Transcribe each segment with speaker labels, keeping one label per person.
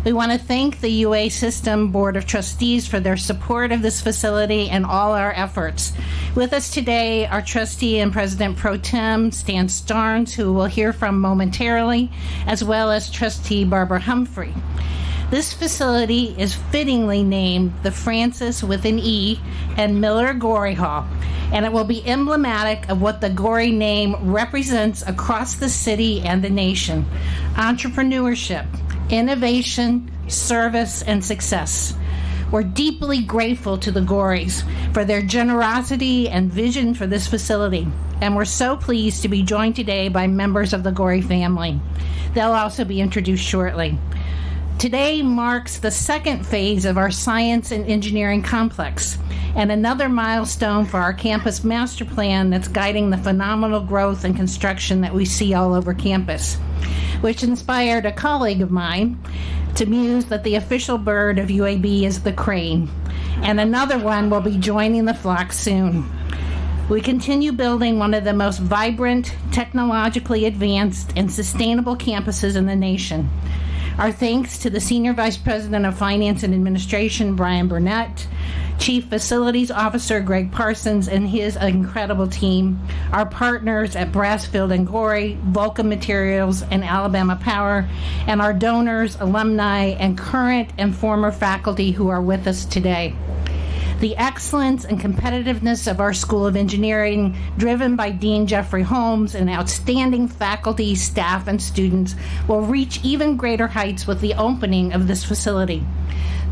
Speaker 1: We want to thank the UA System Board of Trustees for their support of this facility and all our efforts. With us today are Trustee and President Pro Tem Stan Starnes, who we'll hear from momentarily, as well as Trustee Barbara Humphrey. This facility is fittingly named the Francis with an E and Miller Gorrie Hall, and it will be emblematic of what the Gorrie name represents across the city and the nation: entrepreneurship, innovation, service, and success. We're deeply grateful to the Gorries for their generosity and vision for this facility, and we're so pleased to be joined today by members of the Gorrie family. They'll also be introduced shortly. Today marks the second phase of our science and engineering complex, and another milestone for our campus master plan that's guiding the phenomenal growth and construction that we see all over campus, which inspired a colleague of mine to muse that the official bird of UAB is the crane, and another one will be joining the flock soon. We continue building one of the most vibrant, technologically advanced, and sustainable campuses in the nation. Our thanks to the Senior Vice President of Finance and Administration, Brian Burnett, Chief Facilities Officer Greg Parsons and his incredible team, our partners at Brassfield and Gorrie, Vulcan Materials, and Alabama Power, and our donors, alumni, and current and former faculty who are with us today. The excellence and competitiveness of our School of Engineering, driven by Dean Jeffrey Holmes and outstanding faculty, staff, and students, will reach even greater heights with the opening of this facility.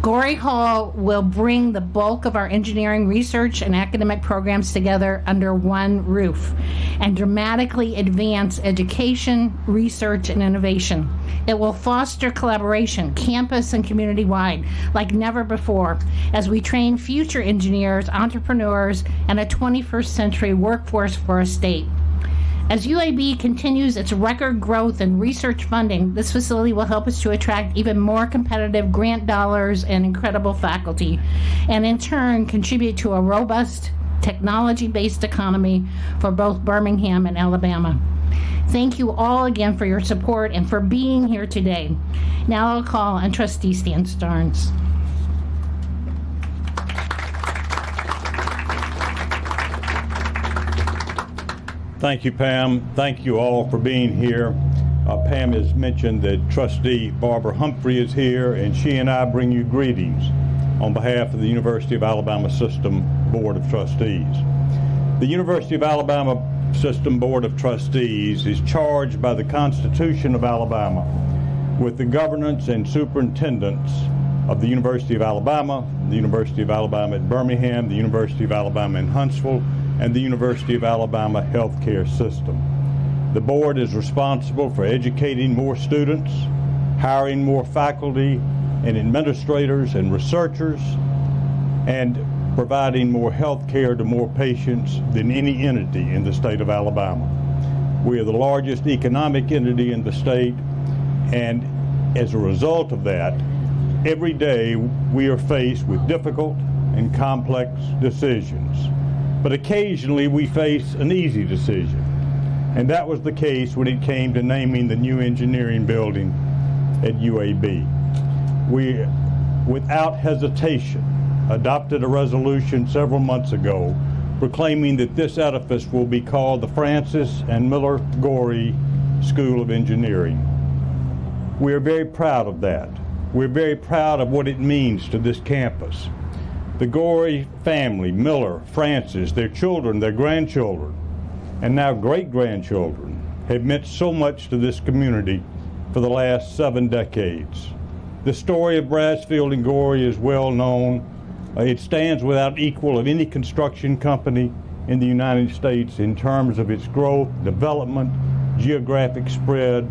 Speaker 1: Gorrie Hall will bring the bulk of our engineering research and academic programs together under one roof and dramatically advance education, research, and innovation. It will foster collaboration, campus and community-wide, like never before, as we train future engineers, entrepreneurs, and a 21st century workforce for our state. As UAB continues its record growth in research funding, this facility will help us to attract even more competitive grant dollars and incredible faculty, and in turn contribute to a robust, technology-based economy for both Birmingham and Alabama. Thank you all again for your support and for being here today. Now I'll call on Trustee Stan Starnes.
Speaker 2: Thank you, Pam. Thank you all for being here. Pam has mentioned that Trustee Barbara Humphrey is here, and she and I bring you greetings on behalf of the University of Alabama System Board of Trustees. The University of Alabama System Board of Trustees is charged by the Constitution of Alabama with the governance and superintendence of the University of Alabama, the University of Alabama at Birmingham, the University of Alabama in Huntsville, and the University of Alabama healthcare system. The board is responsible for educating more students, hiring more faculty and administrators and researchers, and providing more health care to more patients than any entity in the state of Alabama. We are the largest economic entity in the state, and as a result of that, every day we are faced with difficult and complex decisions. But occasionally we face an easy decision, and that was the case when it came to naming the new engineering building at UAB. We, without hesitation, adopted a resolution several months ago proclaiming that this edifice will be called the Francis and Miller Gorrie School of Engineering. We are very proud of that. We're very proud of what it means to this campus. The Gorrie family, Miller, Francis, their children, their grandchildren, and now great-grandchildren, have meant so much to this community for the last 7 decades. The story of Brassfield and Gorrie is well known. It stands without equal of any construction company in the United States in terms of its growth, development, geographic spread,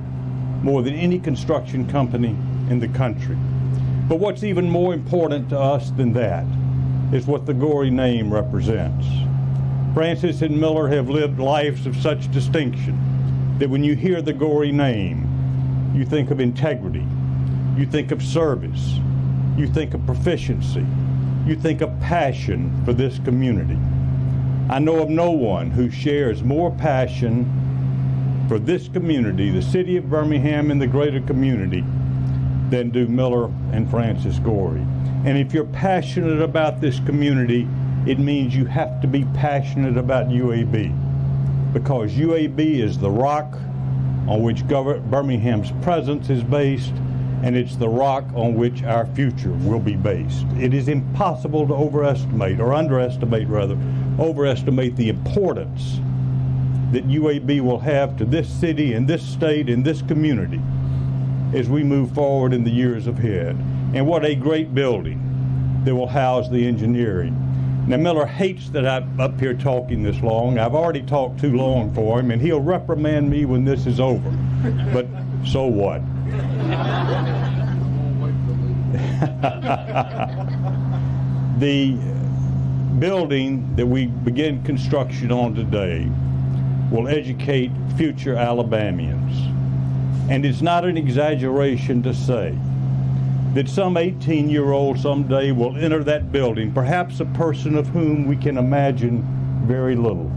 Speaker 2: more than any construction company in the country. But what's even more important to us than that is what the Gorrie name represents. Francis and Miller have lived lives of such distinction that when you hear the Gorrie name, you think of integrity, you think of service, you think of proficiency, you think of passion for this community. I know of no one who shares more passion for this community, the city of Birmingham and the greater community, than do Miller and Francis Gorrie. And if you're passionate about this community, it means you have to be passionate about UAB, because UAB is the rock on which Birmingham's presence is based, and it's the rock on which our future will be based. It is impossible to overestimate the importance that UAB will have to this city and this state and this community as we move forward in the years ahead. And what a great building that will house the engineering. Now, Miller hates that I'm up here talking this long. I've already talked too long for him, and he'll reprimand me when this is over. But so what? The building that we begin construction on today will educate future Alabamians. And it's not an exaggeration to say that some 18-year-old someday will enter that building, perhaps a person of whom we can imagine very little,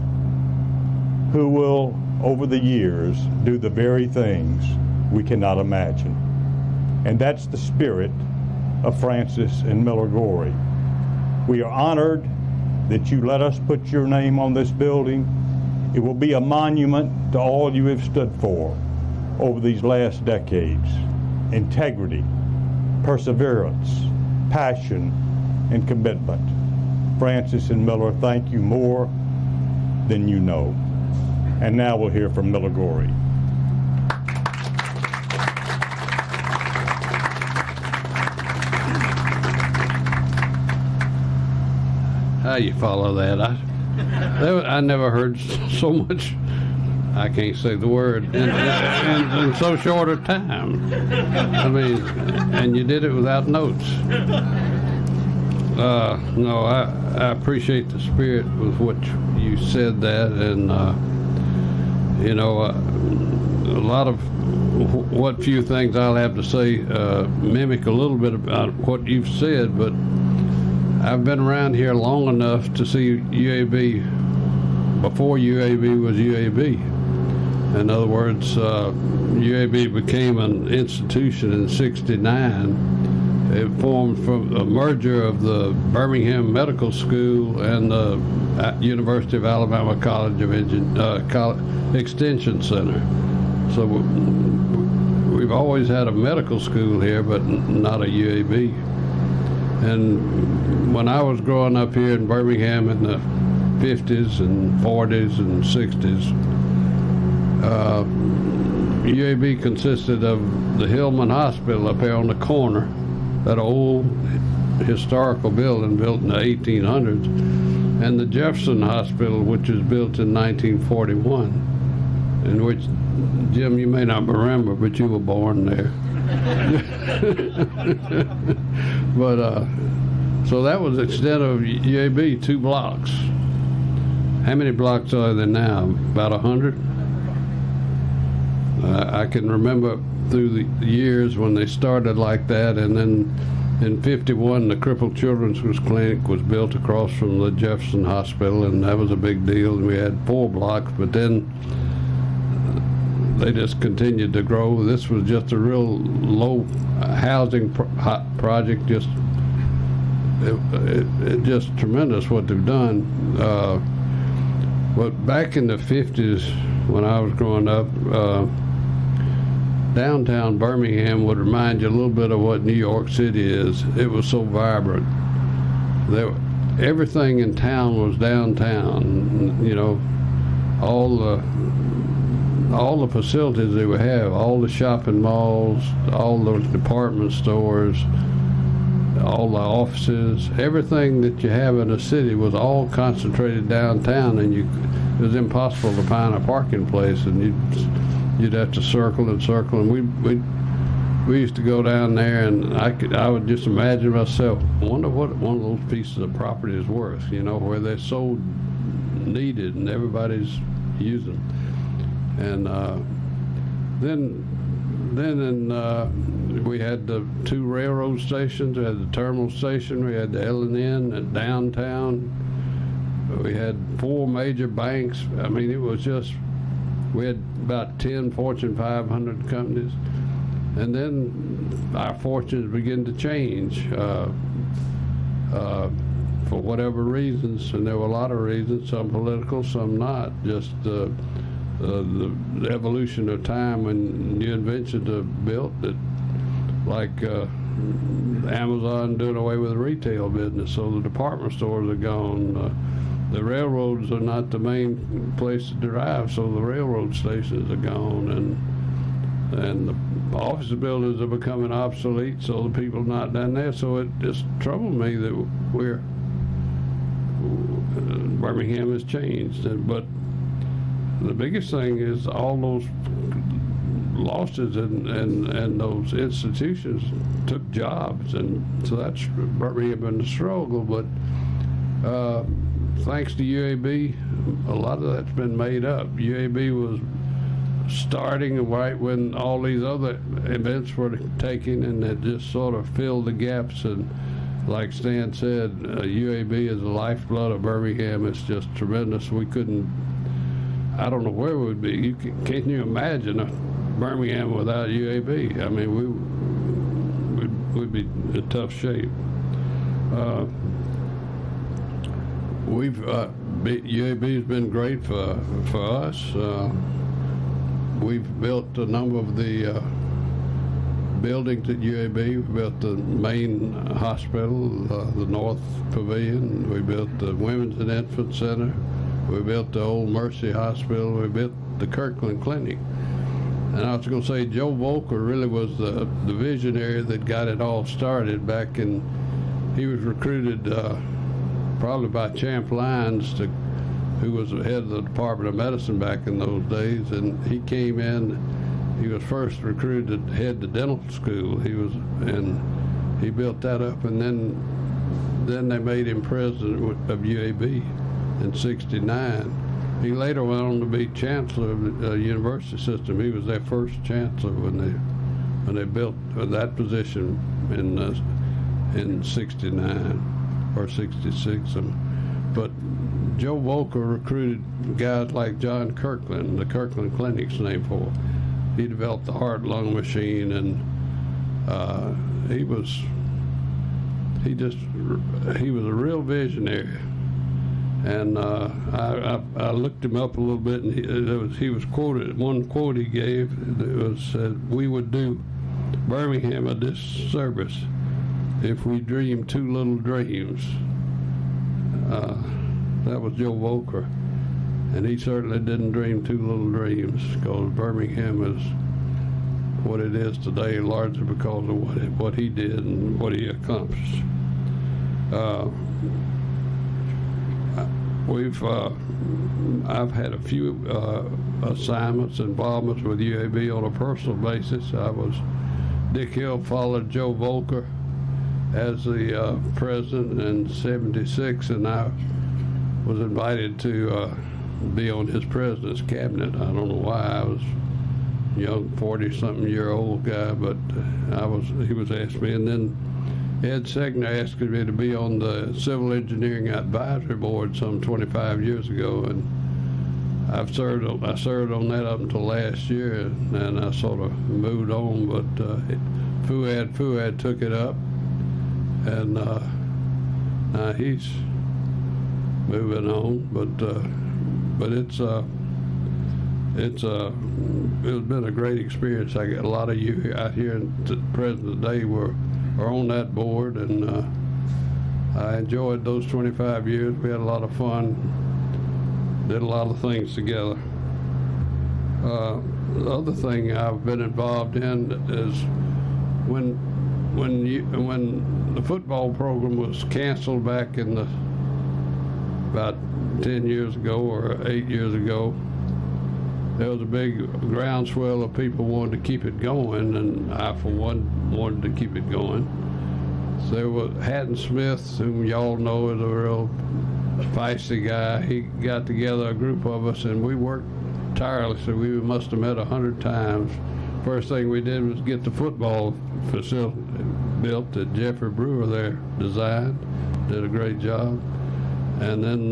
Speaker 2: who will, over the years, do the very things we cannot imagine. And that's the spirit of Francis and Miller Gorrie. We are honored that you let us put your name on this building. It will be a monument to all you have stood for over these last decades: integrity, perseverance, passion, and commitment. Francis and Miller, thank you more than you know. And now we'll hear from Miller Gorrie.
Speaker 3: How you follow that? I never heard so much, I can't say the word, in so short a time. I mean, and you did it without notes. No, I appreciate the spirit with which you said that, and you know, a lot of what few things I'll have to say mimic a little bit about what you've said, but I've been around here long enough to see UAB before UAB was UAB. In other words, UAB became an institution in '69. It formed from a merger of the Birmingham Medical School and the University of Alabama College of Extension Center. So we've always had a medical school here, but not a UAB. And when I was growing up here in Birmingham in the 50s and 40s and 60s, UAB consisted of the Hillman Hospital up here on the corner, that old historical building built in the 1800s, and the Jefferson Hospital, which was built in 1941, in which, Jim, you may not remember, but you were born there. But so that was the extent of UAB, 2 blocks. How many blocks are there now? About 100? I can remember through the years when they started like that, and then in '51 the Crippled Children's Clinic was built across from the Jefferson Hospital, and that was a big deal, and we had 4 blocks, but then they just continued to grow. This was just a real low housing project, just it just tremendous what they've done. But back in the 50s when I was growing up, downtown Birmingham would remind you a little bit of what New York City is. It was so vibrant. Everything in town was downtown. You know, all the facilities they would have, all the shopping malls, all those department stores, all the offices, everything that you have in a city was all concentrated downtown, and it was impossible to find a parking place, and you'd have to circle and circle, and we used to go down there, and I would just imagine myself, I wonder what one of those pieces of property is worth, you know, where they're so needed and everybody's using. And then we had the 2 railroad stations. We had the terminal station. We had the L&N at downtown. We had 4 major banks. I mean, it was just, we had about 10 Fortune 500 companies. And then our fortunes begin to change for whatever reasons, and there were a lot of reasons, some political, some not, just the evolution of time when new inventions are built, that like Amazon doing away with the retail business, so the department stores are gone. The railroads are not the main place to drive, so the railroad stations are gone, and the office buildings are becoming obsolete, so the people are not down there. So it just troubled me that Birmingham has changed. But the biggest thing is all those losses and those institutions took jobs, and so that's Birmingham in the struggle. But thanks to UAB, a lot of that's been made up. UAB was starting right when all these other events were taking, and it just sort of filled the gaps. And like Stan said, UAB is the lifeblood of Birmingham. It's just tremendous. We couldn't, I don't know where we would be. Can't you imagine Birmingham without UAB? I mean, we'd be in tough shape. UAB's been great for us. We've built a number of the buildings at UAB. We built the main hospital, the North Pavilion. We built the Women's and Infant Center. We built the Old Mercy Hospital. We built the Kirkland Clinic. And I was going to say, Joe Volcker really was the visionary that got it all started back in, he was recruited probably by Champ Lyons, who was the head of the Department of Medicine back in those days, and he came in. He was first recruited to head the dental school. And he built that up, and then they made him president of UAB in '69. He later went on to be chancellor of the university system. He was their first chancellor when they built that position in '69 or '66. But Joe Volcker recruited guys like John Kirkland. The Kirkland Clinic's named for him. He developed the heart-lung machine, and he was a real visionary. And I looked him up a little bit, and he was quoted. One quote he gave was, "We would do Birmingham a disservice if we dreamed too little dreams." That was Joe Volcker, and he certainly didn't dream too little dreams, because Birmingham is what it is today largely because of what he did and what he accomplished. I've had a few assignments, involvements with UAB on a personal basis. Dick Hill followed Joe Volcker as the president in '76, and I was invited to be on his president's cabinet. I don't know why. I was a young 40-something-year-old guy, but he was asking me. And then Ed Segner asked me to be on the Civil Engineering Advisory Board some 25 years ago, and I served on that up until last year, and I sort of moved on. But Fuad took it up, and now he's moving on. But it's been a great experience. I got a lot of you out here at the present day are on that board, and I enjoyed those 25 years. We had a lot of fun, did a lot of things together. The other thing I've been involved in is when the football program was canceled back in about 10 years ago or 8 years ago, there was a big groundswell of people wanting to keep it going, and I, for one, wanted to keep it going. So there was Hatton Smith, whom y'all know is a real feisty guy. He got together a group of us, and we worked tirelessly. We must have met 100 times. First thing we did was get the football facility built that Jeffrey Brewer there designed. Did a great job. And then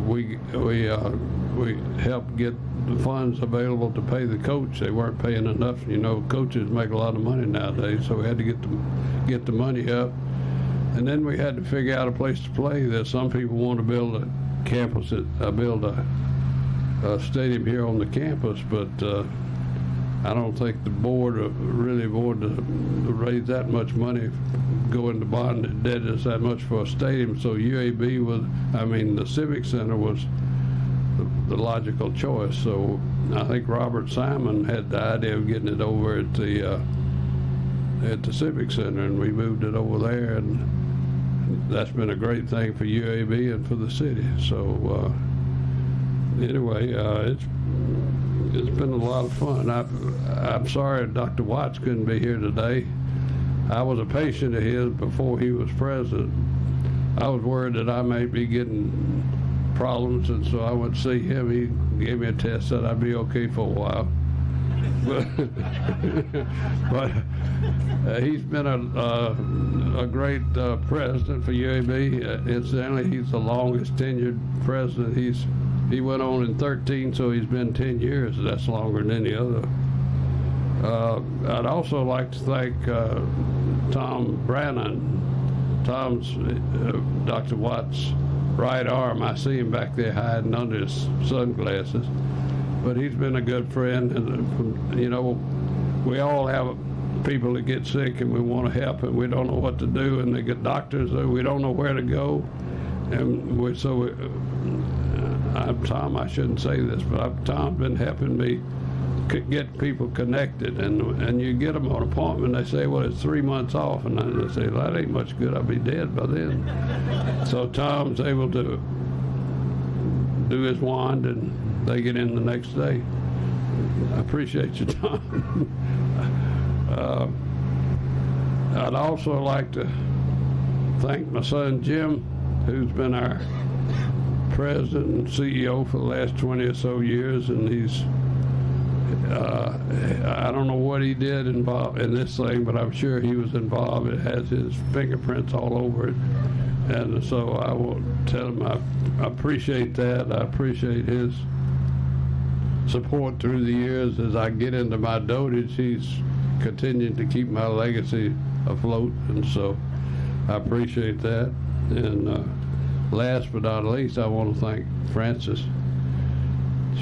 Speaker 3: we we helped get the funds available to pay the coach. They weren't paying enough. You know, coaches make a lot of money nowadays, so we had to get the money up. And then we had to figure out a place to play. There's some people want to build a campus, build a stadium here on the campus, but I don't think the board really wanted to raise that much money, go into bond debt is that much for a stadium. So UAB the Civic Center was the logical choice. So I think Robert Simon had the idea of getting it over at the Civic Center, and we moved it over there, and that's been a great thing for UAB and for the city. So anyway, it's been a lot of fun. I'm sorry Dr. Watts couldn't be here today. I was a patient of his before he was president. I was worried that I may be getting problems, and so I went to see him. He gave me a test, said I'd be okay for a while. But he's been a great president for UAB. Incidentally, he's the longest tenured president. He went on in 13, so he's been 10 years. That's longer than any other. I'd also like to thank Tom Brannon. Tom's Dr. Watts' right arm. I see him back there hiding under his sunglasses. But he's been a good friend, and you know, we all have people that get sick and we want to help, and we don't know what to do, and they get doctors, we don't know where to go, and Tom, I shouldn't say this, but Tom's been helping me get people connected, and you get them on an appointment, they say, well, it's 3 months off, and I say, well, that ain't much good, I'll be dead by then. So Tom's able to do his wand, and they get in the next day. I appreciate you, Tom. I'd also like to thank my son Jim, who's been our president and CEO for the last 20 or so years, and he's I don't know what he did involved in this thing, but I'm sure he was involved. It has his fingerprints all over it, and so I will tell him I appreciate that. I appreciate his support through the years. As I get into my dotage, he's continuing to keep my legacy afloat, and so I appreciate that. And last but not least, I want to thank Frances.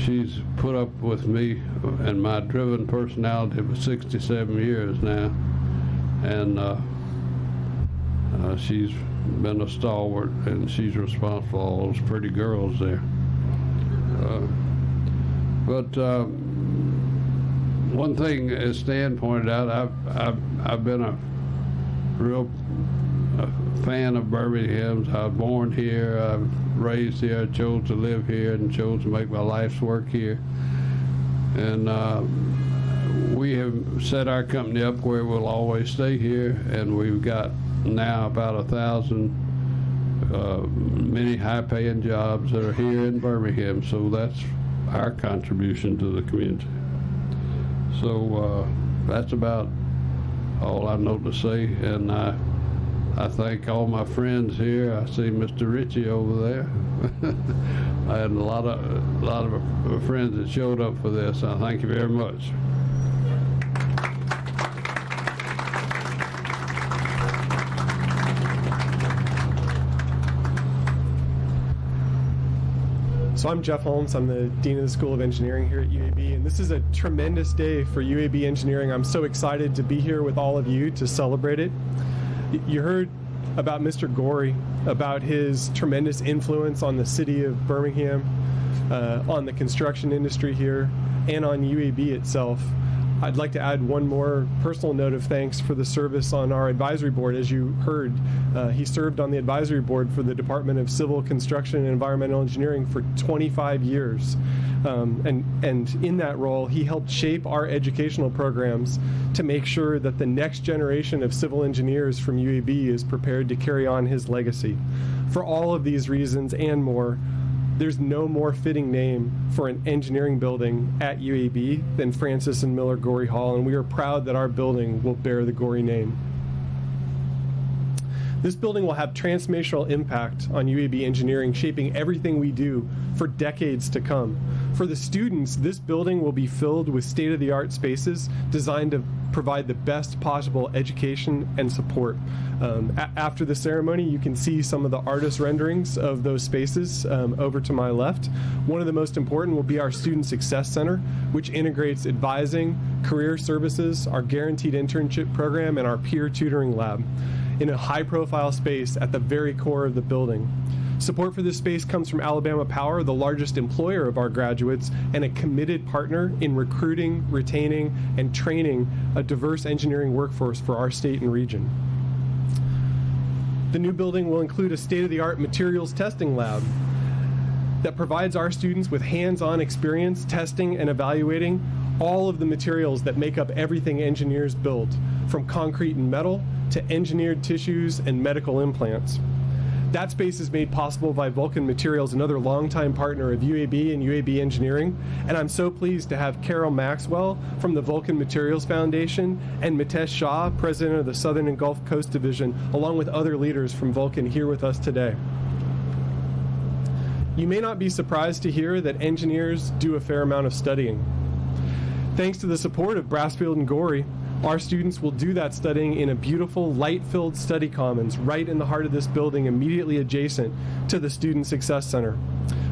Speaker 3: She's put up with me and my driven personality for 67 years now, and she's been a stalwart, and she's responsible for all those pretty girls there. But one thing, as Stan pointed out, I've been a real fan of Birmingham's. I was born here, I was raised here, I chose to live here, and chose to make my life's work here. And we have set our company up where we'll always stay here, and we've got now about 1,000 many high-paying jobs that are here in Birmingham, so that's our contribution to the community. So that's about all I know to say, and I thank all my friends here. I see Mr. Ritchie over there. I had a lot of friends that showed up for this. I thank you very much.
Speaker 4: So I'm Jeff Holmes. I'm the Dean of the School of Engineering here at UAB, and this is a tremendous day for UAB Engineering. I'm so excited to be here with all of you to celebrate it. You heard about Mr. Gorrie, about his tremendous influence on the city of Birmingham, on the construction industry here, and on UAB itself. I'd like to add one more personal note of thanks for the service on our advisory board. As you heard, he served on the advisory board for the Department of Civil Construction and Environmental Engineering for 25 years. And in that role, he helped shape our educational programs to make sure that the next generation of civil engineers from UAB is prepared to carry on his legacy. For all of these reasons and more, there's no more fitting name for an engineering building at UAB than Francis and Miller Gorrie Hall, and we are proud that our building will bear the Gorrie name. This building will have transformational impact on UAB engineering, shaping everything we do for decades to come. For the students, this building will be filled with state-of-the-art spaces designed to provide the best possible education and support. After the ceremony, you can see some of the artist renderings of those spaces over to my left. One of the most important will be our Student Success Center, which integrates advising, career services, our guaranteed internship program, and our peer tutoring lab in a high-profile space at the very core of the building. Support for this space comes from Alabama Power, the largest employer of our graduates, and a committed partner in recruiting, retaining, and training a diverse engineering workforce for our state and region. The new building will include a state-of-the-art materials testing lab that provides our students with hands-on experience testing and evaluating all of the materials that make up everything engineers build, from concrete and metal to engineered tissues and medical implants. That space is made possible by Vulcan Materials, another longtime partner of UAB and UAB Engineering, and I'm so pleased to have Carol Maxwell from the Vulcan Materials Foundation and Mitesh Shah, president of the Southern and Gulf Coast Division, along with other leaders from Vulcan here with us today. You may not be surprised to hear that engineers do a fair amount of studying. Thanks to the support of Brassfield and Gorrie, our students will do that studying in a beautiful, light-filled study commons right in the heart of this building, immediately adjacent to the Student Success Center.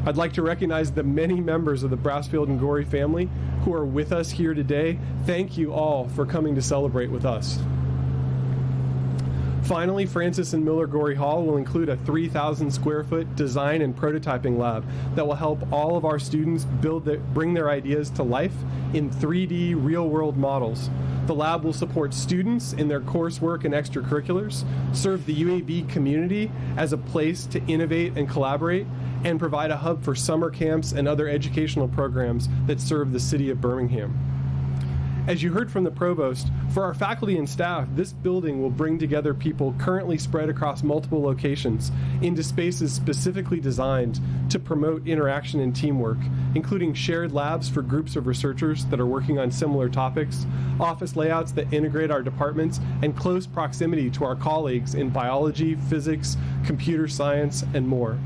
Speaker 4: I'd like to recognize the many members of the Brassfield and Gorrie family who are with us here today. Thank you all for coming to celebrate with us. Finally, Francis and Miller Gorrie Hall will include a 3,000 square foot design and prototyping lab that will help all of our students bring their ideas to life in 3D real-world models. The lab will support students in their coursework and extracurriculars, serve the UAB community as a place to innovate and collaborate, and provide a hub for summer camps and other educational programs that serve the city of Birmingham. As you heard from the provost, for our faculty and staff, this building will bring together people currently spread across multiple locations into spaces specifically designed to promote interaction and teamwork, including shared labs for groups of researchers that are working on similar topics, office layouts that integrate our departments, and close proximity to our colleagues in biology, physics, computer science, and more.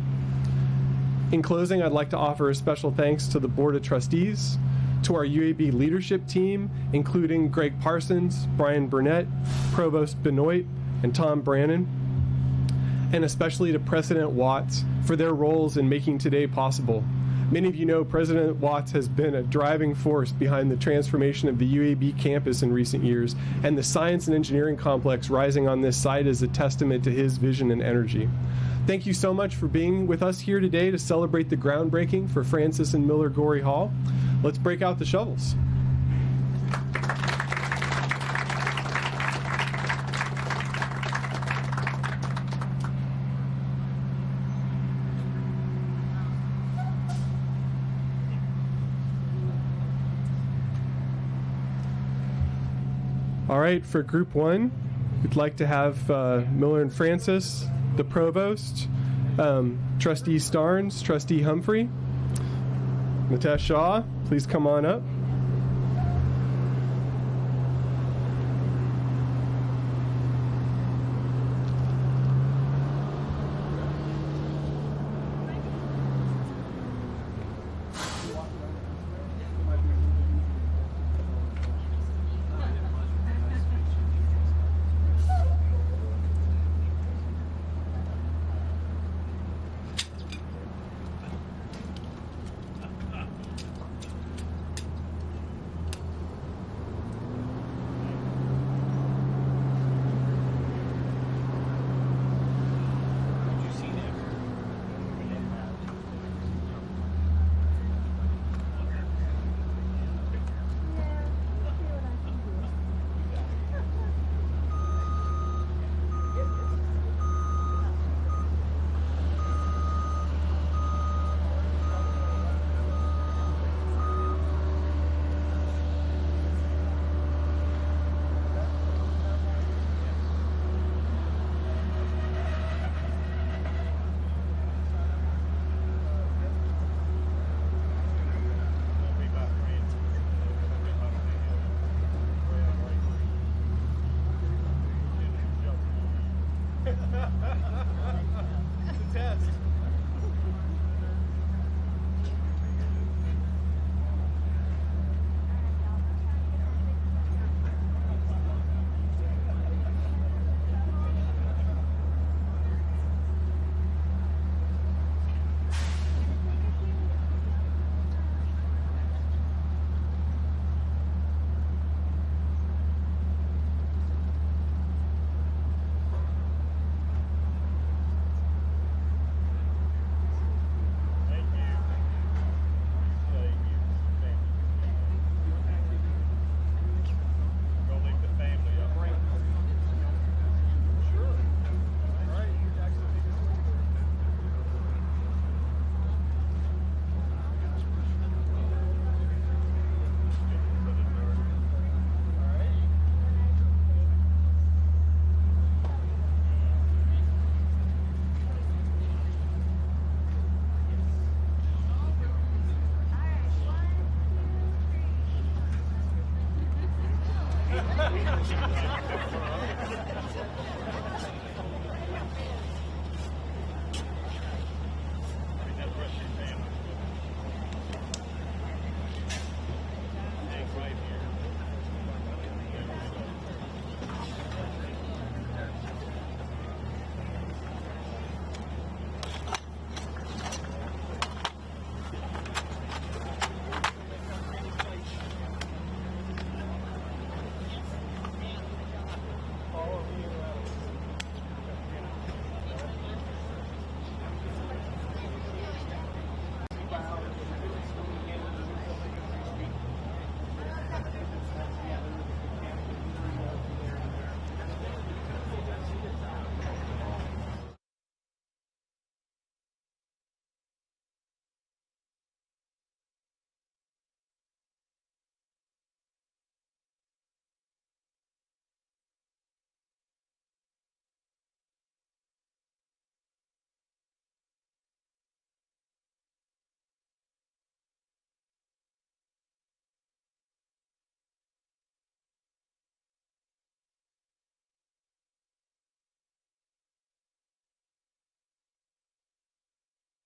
Speaker 4: In closing, I'd like to offer a special thanks to the Board of Trustees, to our UAB leadership team, including Greg Parsons, Brian Burnett, Provost Benoit, and Tom Brannon, and especially to President Watts for their roles in making today possible. Many of you know President Watts has been a driving force behind the transformation of the UAB campus in recent years, and the science and engineering complex rising on this site is a testament to his vision and energy. Thank you so much for being with us here today to celebrate the groundbreaking for Francis and Miller Gorrie Hall. Let's break out the shovels. All right, for group one, we'd like to have Miller and Francis, the provost, Trustee Starnes, Trustee Humphrey, Mitesh Shah, please come on up. It's a test.